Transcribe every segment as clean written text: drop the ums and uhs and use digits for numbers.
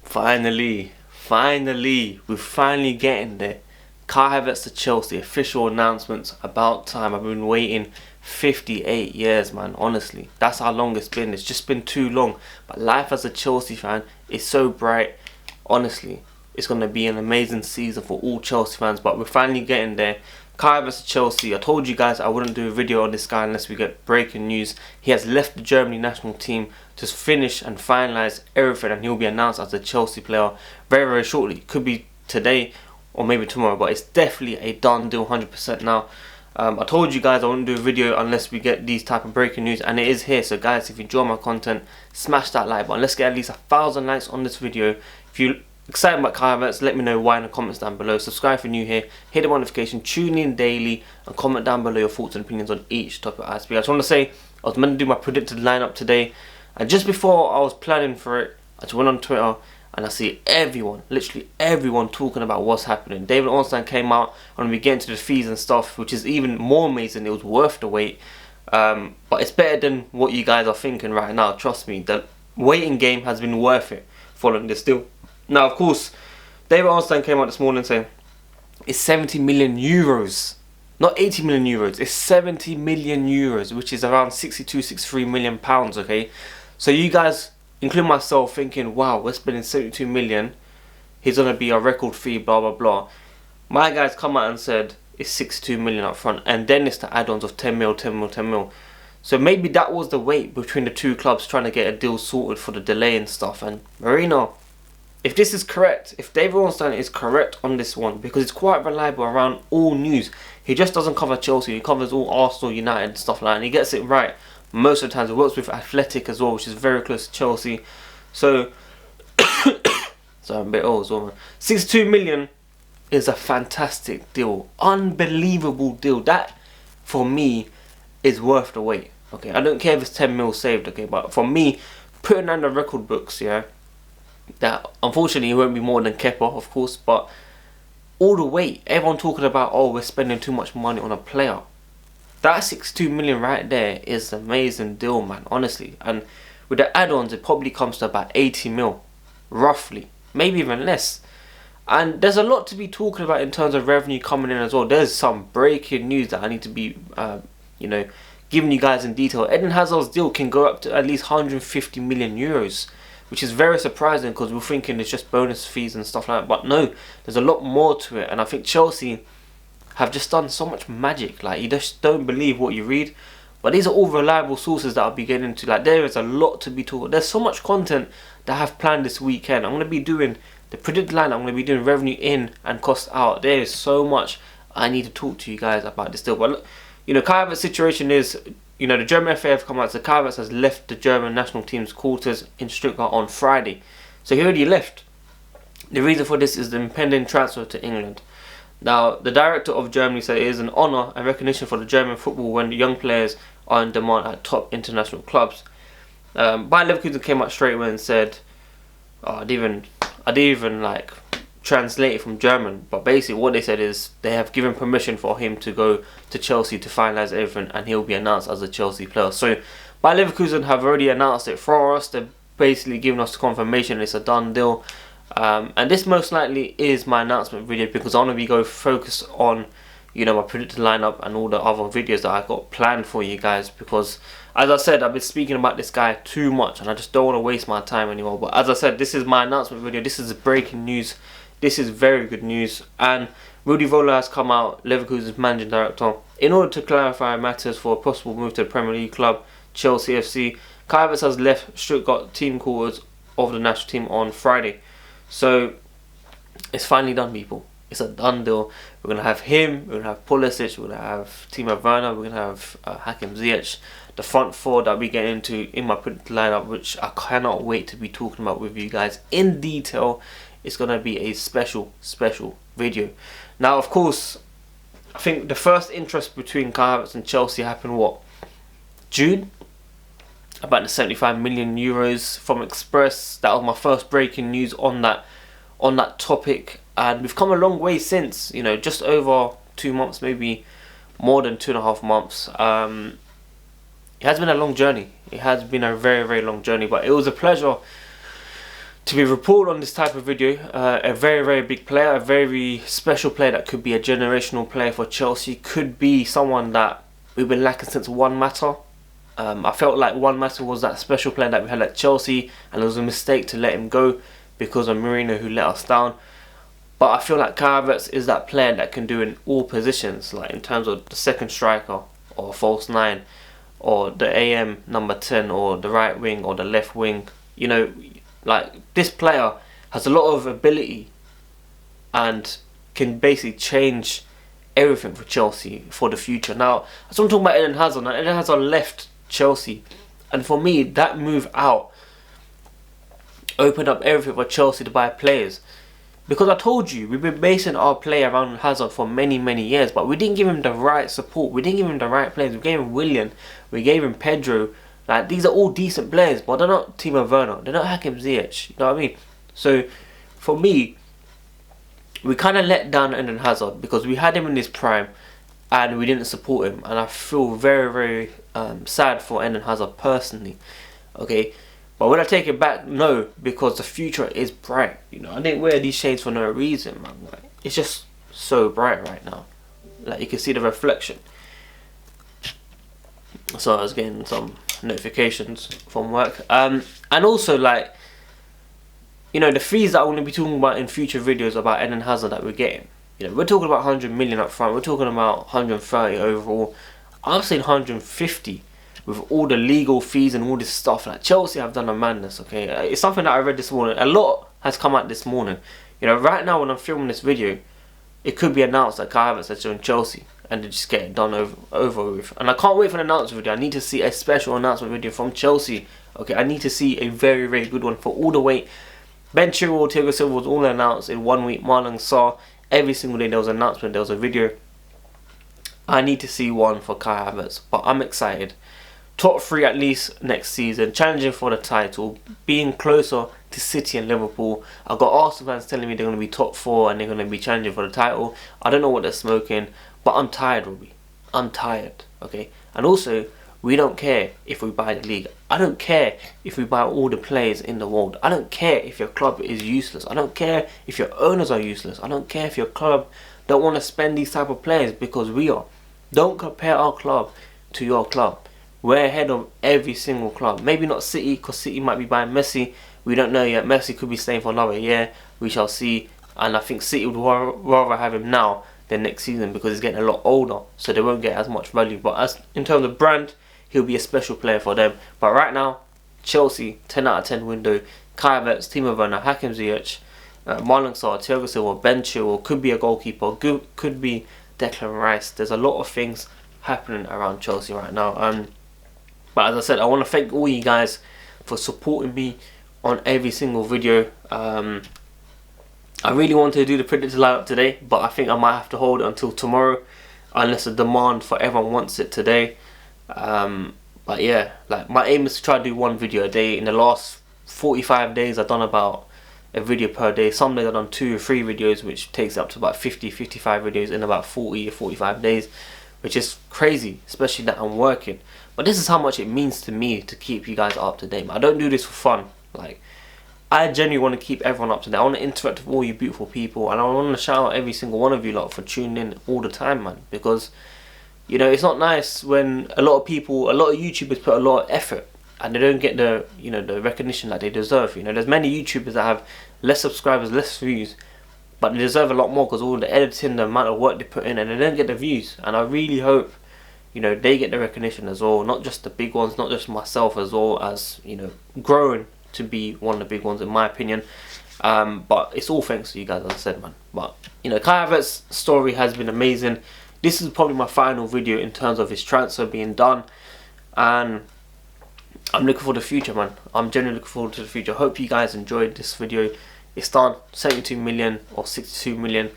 Finally, we're finally getting there. Kai Havertz to Chelsea, official announcements, about time. I've been waiting 58 years, man, honestly. That's how long it's been. It's just been too long. But life as a Chelsea fan is so bright. Honestly, it's going to be an amazing season for all Chelsea fans. But we're finally getting there. Kai Havertz to Chelsea. I told you guys I wouldn't do a video on this guy unless we get breaking news. He has left the Germany national team to finish and finalise everything, and he'll be announced as a Chelsea player very, very shortly. Could be today or maybe tomorrow, but it's definitely a done deal, 100% now. I told you guys I wouldn't do a video unless we get these type of breaking news, and it is here. So guys, if you enjoy my content, smash that like button. Let's get at least 1,000 likes on this video. If you're excited about Kai Havertz, let me know why in the comments down below. Subscribe if you're new here, hit the notification, tune in daily, and comment down below your thoughts and opinions on each topic I speak. I just want to say I was meant to do my predicted lineup today, and just before I was planning for it, I just went on Twitter and I see everyone, literally everyone, talking about what's happening. David Ornstein came out and we get into the fees and stuff, which is even more amazing. It was worth the wait, but it's better than what you guys are thinking right now. Trust me, the waiting game has been worth it following this deal. Now, of course, David Ornstein came out this morning saying it's 70 million euros. Not 80 million euros, it's 70 million euros, which is around 63 million pounds, okay? So you guys, including myself, thinking, wow, we're spending 72 million, he's going to be a record fee, blah, blah, blah. My guys come out and said it's 62 million up front, and then it's the add-ons of 10 mil, 10 mil, 10 mil. So maybe that was the wait between the two clubs trying to get a deal sorted for the delay and stuff. And Marino, if this is correct, if David Ornstein is correct on this one, because it's quite reliable around all news, he just doesn't cover Chelsea, he covers all Arsenal, United and stuff like that, and he gets it right most of the times. He works with Athletic as well, which is very close to Chelsea. So, so I'm a bit old as well, man. 62 million is a fantastic deal, unbelievable deal. That, for me, is worth the wait. Okay, I don't care if it's 10 mil saved, okay, but for me, putting on the record books, yeah, that unfortunately it won't be more than Kepa, of course, but all the way, everyone talking about, oh, we're spending too much money on a player. That 62 million right there is an amazing deal, man, honestly. And with the add-ons, it probably comes to about 80 mil, roughly, maybe even less. And there's a lot to be talking about in terms of revenue coming in as well. There's some breaking news that I need to be, giving you guys in detail. Eden Hazard's deal can go up to at least 150 million euros. Which is very surprising, because we're thinking it's just bonus fees and stuff like that. But no, there's a lot more to it. And I think Chelsea have just done so much magic. Like, you just don't believe what you read. But these are all reliable sources that I'll be getting into. Like, there is a lot to be taught. There's so much content that I have planned this weekend. I'm going to be doing the predicted line. I'm going to be doing revenue in and cost out. There is so much I need to talk to you guys about this deal. But look, Kai Havertz's situation is, the German FA have come out, so Kai Havertz has left the German national team's quarters in Stuttgart on Friday. So he already left. The reason for this is the impending transfer to England. Now, the director of Germany said it is an honour and recognition for the German football when young players are in demand at top international clubs. Bayer Leverkusen came out straight away and said, I didn't even like translate it from German, but basically what they said is they have given permission for him to go to Chelsea to finalise everything, and he'll be announced as a Chelsea player. So Bayer Leverkusen have already announced it for us. They're basically giving us confirmation it's a done deal. And this most likely is my announcement video, because I want to be focus on my predicted lineup and all the other videos that I got planned for you guys, because as I said, I've been speaking about this guy too much and I just don't want to waste my time anymore. But as I said, this is my announcement video. This is breaking news. This is very good news. And Rudi Völler has come out, Leverkusen's managing director, in order to clarify matters for a possible move to the Premier League club Chelsea FC. Kai Havertz has left Stuttgart team quarters of the national team on Friday. So it's finally done, people. It's a done deal. We're going to have him, we're going to have Pulisic, we're going to have Timo Werner, we're going to have Hakim Ziyech. The front four that we get into in my predicted lineup, which I cannot wait to be talking about with you guys in detail. It's going to be a special video. Now, of course, I think the first interest between Kai Havertz and Chelsea happened, June? About the 75 million euros from Express. That was my first breaking news on that topic. And we've come a long way since, just over 2 months, maybe more than 2.5 months. It has been a long journey. It has been a very, very long journey. But it was a pleasure to be reported on this type of video. A very, very big player, a very special player that could be a generational player for Chelsea, could be someone that we've been lacking since One Matter. I felt like One Matter was that special player that we had at Chelsea, and it was a mistake to let him go because of Mourinho, who let us down. But I feel like Kai Havertz is that player that can do in all positions, like in terms of the second striker or false 9 or the AM number 10 or the right wing or the left wing. You know, like this player has a lot of ability and can basically change everything for Chelsea for the future. Now, as I'm talking about Eden Hazard, now Eden Hazard left Chelsea, and for me that move out opened up everything for Chelsea to buy players. Because I told you, we've been basing our play around Hazard for many, many years, but we didn't give him the right support. We didn't give him the right players. We gave him Willian, we gave him Pedro. Like, these are all decent players, but they're not Timo Werner. They're not Hakim Ziyech. You know what I mean? So, for me, we kind of let down Eden Hazard because we had him in his prime and we didn't support him. And I feel very, very sad for Eden Hazard personally. Okay? But when I take it back, no, because the future is bright. You know, I didn't wear these shades for no reason, man. Like, it's just so bright right now. Like, you can see the reflection. So I was getting some notifications from work. And also, like, you know, the fees that I'm going to be talking about in future videos about Eden Hazard that we're getting. You know, we're talking about 100 million up front. We're talking about 130 overall. I'm saying 150. With all the legal fees and all this stuff. Like, Chelsea have done a madness, okay? It's something that I read this morning. A lot has come out this morning. You know, right now when I'm filming this video, it could be announced that Kai Havertz has joined Chelsea and they just get it done over with. And I can't wait for the announcement video. I need to see a special announcement video from Chelsea. Okay, I need to see a very, very good one for all the weight. Ben Chilwell, Thiago Silva was all announced in 1 week. Marlon Sarr, every single day there was an announcement, there was a video. I need to see one for Kai Havertz, but I'm excited. Top 3 at least next season, challenging for the title, being closer to City and Liverpool. I've got Arsenal fans telling me they're going to be top 4 and they're going to be challenging for the title. I don't know what they're smoking, but I'm tired, Robbie. I'm tired, okay? And also, we don't care if we buy the league. I don't care if we buy all the players in the world. I don't care if your club is useless. I don't care if your owners are useless. I don't care if your club don't want to spend these type of players, because we are. Don't compare our club to your club. We're ahead of every single club. Maybe not City, because City might be buying Messi. We don't know yet. Messi could be staying for another year. We shall see. And I think City would rather have him now than next season, because he's getting a lot older. So they won't get as much value. But as in terms of brand, he'll be a special player for them. But right now, Chelsea, 10 out of 10 window. Kai Havertz, Timo Werner, Hakim Ziyech, Marlon Sarr, Thiago Silva, Ben Chilwell, could be a goalkeeper, could be Declan Rice. There's a lot of things happening around Chelsea right now. But as I said, I want to thank all you guys for supporting me on every single video. I really wanted to do the predicted lineup today, but I think I might have to hold it until tomorrow, unless the demand for everyone wants it today. But yeah, like, my aim is to try to do one video a day. In the last 45 days, I've done about a video per day. Some days I've done 2 or 3 videos, which takes up to about 55 videos in about 40 or 45 days, which is crazy, especially that I'm working. But this is how much it means to me to keep you guys up to date. I don't do this for fun. Like, I genuinely want to keep everyone up to date. I want to interact with all you beautiful people, and I want to shout out every single one of you lot for tuning in all the time, man. Because, you know, it's not nice when a lot of YouTubers put a lot of effort and they don't get the, you know, the recognition that they deserve. You know, there's many YouTubers that have less subscribers, less views, but they deserve a lot more because all the editing, the amount of work they put in, and they don't get the views. And I really hope, you know, they get the recognition as well, not just the big ones, not just myself, as well as, you know, growing to be one of the big ones in my opinion. But it's all thanks to you guys, as I said, man. But, you know, Kai Havertz's story has been amazing. This is probably my final video in terms of his transfer being done, and I'm looking for the future, man. I'm genuinely looking forward to the future. Hope you guys enjoyed this video. It's done 72 million or 62 million.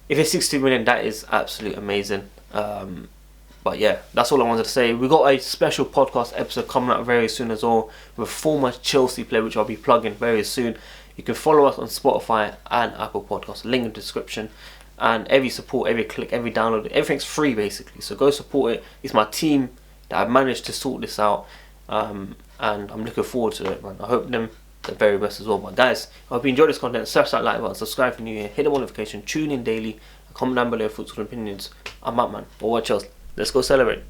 If it's 62 million, that is absolutely amazing. But yeah, that's all I wanted to say. We got a special podcast episode coming out very soon as well, with a former Chelsea player, which I'll be plugging very soon. You can follow us on Spotify and Apple Podcasts, link in the description. And every support, every click, every download, everything's free basically. So go support it. It's my team that I've managed to sort this out, and I'm looking forward to it, man. I hope them the very best as well. But guys, I hope you enjoyed this content. Smash that like button, subscribe if you're new here, hit the notification, tune in daily, comment down below your thoughts and opinions. I'm Batman. Or watch us. Let's go celebrate.